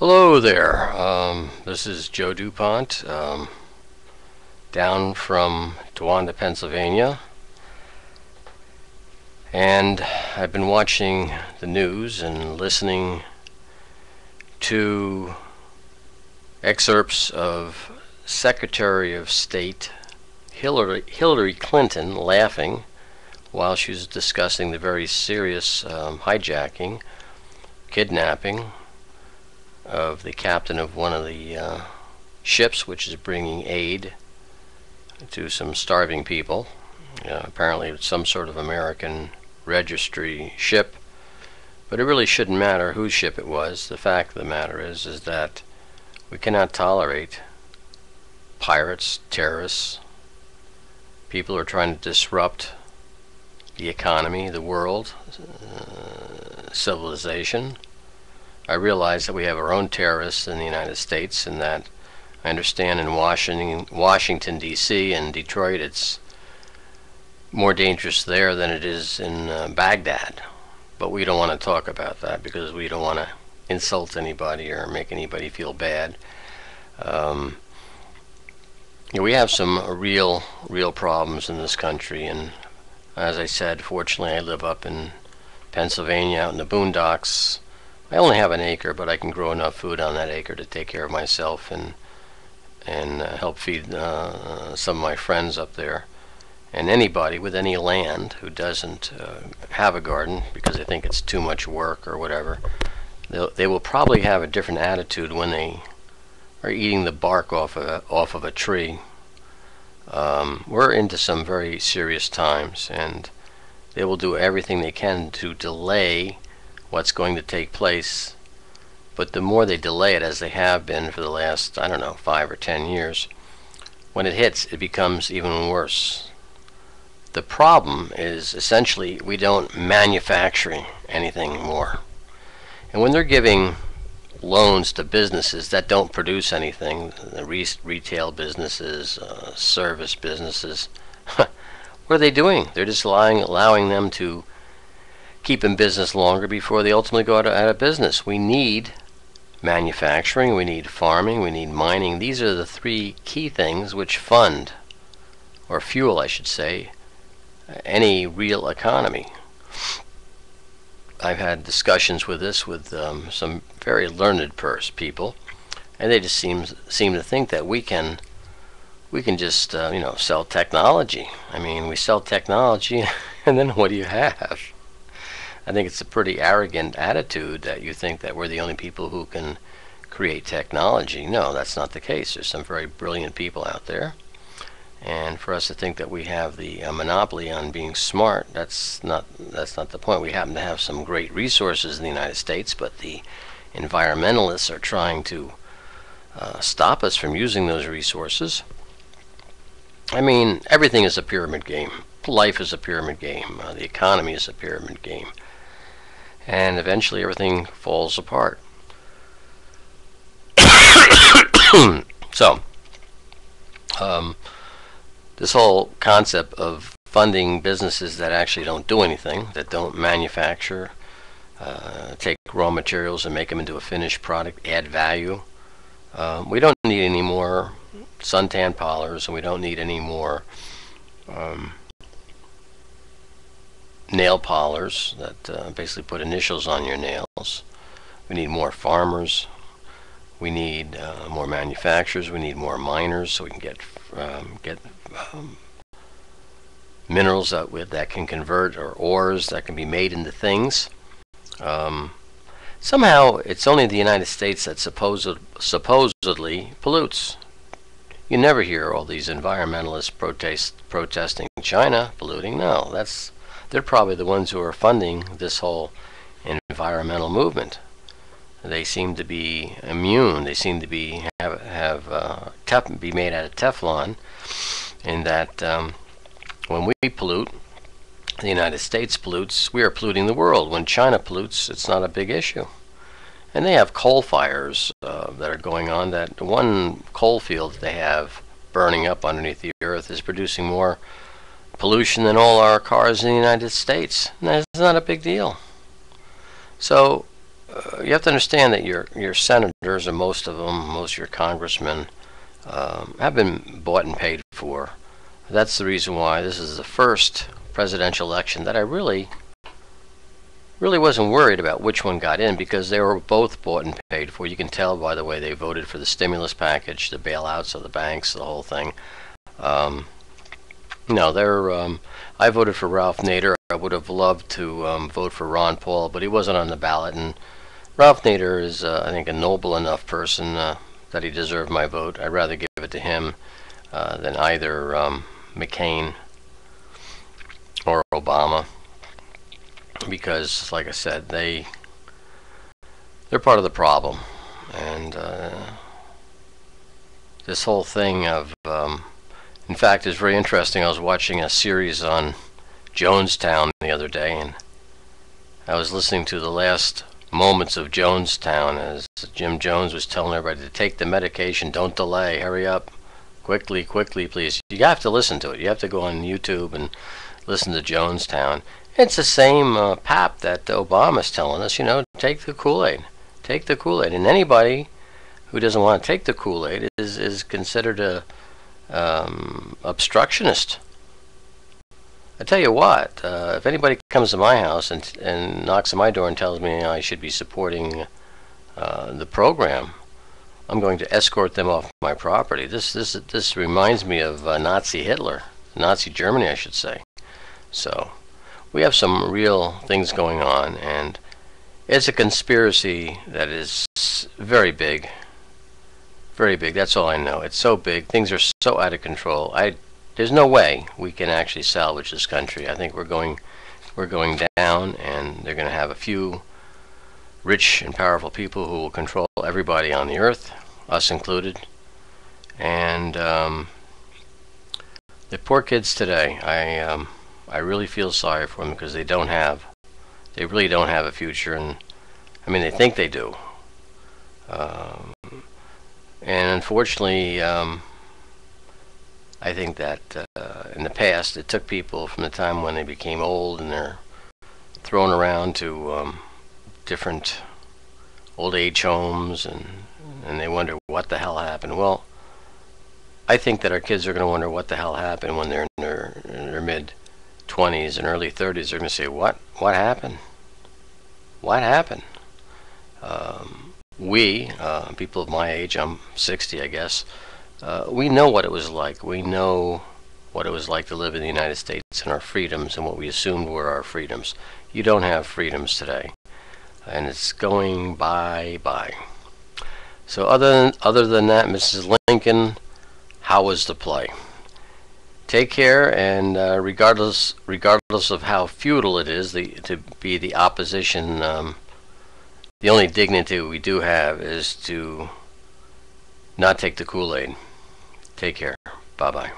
Hello there. This is Joe DuPont, down from Towanda, Pennsylvania, and I've been watching the news and listening to excerpts of Secretary of State Hillary Clinton laughing while she was discussing the very serious hijacking, kidnapping of the captain of one of the ships which is bringing aid to some starving people. Apparently it's some sort of American registry ship, but it really shouldn't matter whose ship it was. The fact of the matter is that we cannot tolerate pirates, terrorists, people who are trying to disrupt the economy, the world, civilization. I realize that we have our own terrorists in the United States, and that I understand in Washington, D.C. and Detroit it's more dangerous there than it is in Baghdad. But we don't want to talk about that because we don't want to insult anybody or make anybody feel bad. We have some real problems in this country, and as I said, fortunately I live up in Pennsylvania, out in the boondocks. I only have an acre, but I can grow enough food on that acre to take care of myself and help feed some of my friends up there. And anybody with any land who doesn't have a garden because they think it's too much work or whatever, they will probably have a different attitude when they are eating the bark off of a tree. We're into some very serious times, and they will do everything they can to delay what's going to take place. But the more they delay it, as they have been for the last, 5 or 10 years, when it hits, it becomes even worse. The problem is essentially we don't manufacture anything more. And when they're giving loans to businesses that don't produce anything, the retail businesses, service businesses, what are they doing? They're just allowing them to keep in business longer before they ultimately go out of business. We need manufacturing, we need farming, we need mining. These are the three key things which fund, or fuel I should say, any real economy. I've had discussions with this with some very learned people, and they just seem to think that we can just sell technology. I mean, we sell technology and then what do you have? I think it's a pretty arrogant attitude that you think that we're the only people who can create technology. No, that's not the case. There's some very brilliant people out there, and for us to think that we have the monopoly on being smart, that's not the point. We happen to have some great resources in the United States, but the environmentalists are trying to stop us from using those resources. I mean, everything is a pyramid game. Life is a pyramid game. The economy is a pyramid game. And eventually everything falls apart. So, this whole concept of funding businesses that actually don't do anything, that don't manufacture, take raw materials and make them into a finished product, add value. We don't need any more suntan parlors, and we don't need any more nail parlors that basically put initials on your nails. We need more farmers. We need more manufacturers. We need more miners so we can get minerals that can convert, or ores that can be made into things. Somehow it's only the United States that supposedly pollutes. You never hear all these environmentalists protesting China polluting. No, they're probably the ones who are funding this whole environmental movement. They seem to be immune. They seem to be be made out of Teflon, in that when we pollute, the United States pollutes, we are polluting the world. When China pollutes, it's not a big issue. And they have coal fires that are going on. That one coal field they have burning up underneath the earth is producing more pollution than all our cars in the United States. And that's not a big deal. So you have to understand that your senators, or most of them, most of your congressmen, have been bought and paid for. That's the reason why this is the first presidential election that I really wasn't worried about which one got in, because they were both bought and paid for. You can tell by the way they voted for the stimulus package, the bailouts of the banks, the whole thing. No, I voted for Ralph Nader. I would have loved to vote for Ron Paul, but he wasn't on the ballot. And Ralph Nader is, I think, a noble enough person that he deserved my vote. I'd rather give it to him than either McCain or Obama, because, like I said, they're part of the problem. And this whole thing of, in fact, is very interesting. I was watching a series on Jonestown the other day, and I was listening to the last moments of Jonestown as Jim Jones was telling everybody to take the medication, don't delay, hurry up, quickly, quickly, please. You have to listen to it. You have to go on YouTube and listen to Jonestown. It's the same pap that Obama's telling us, take the Kool-Aid. Take the Kool-Aid. And anybody who doesn't want to take the Kool-Aid is considered a obstructionist. I tell you what, if anybody comes to my house and knocks on my door and tells me I should be supporting the program, I'm going to escort them off my property. This reminds me of Nazi Hitler, Nazi Germany, I should say. So we have some real things going on, and it's a conspiracy that is very big. Very big. That's all I know. It's so big. Things are so out of control. There's no way we can actually salvage this country. I think we're going down, and they're going to have a few rich and powerful people who will control everybody on the earth, us included. And the poor kids today, I really feel sorry for them, because they really don't have a future. And I mean, they think they do. And unfortunately, I think that in the past, it took people from the time when they became old and they're thrown around to different old age homes, and they wonder what the hell happened. Well, I think that our kids are going to wonder what the hell happened when they're in their mid-20s and early 30s. They're going to say, what happened? What happened? People of my age, I'm 60, I guess, we know what it was like. We know what it was like to live in the United States and our freedoms and what we assumed were our freedoms. You don't have freedoms today, and it's going bye-bye. So other than that, Mrs. Lincoln, how was the play? Take care, and regardless of how futile it is to be the opposition, the only dignity we do have is to not take the Kool-Aid. Take care. Bye-bye.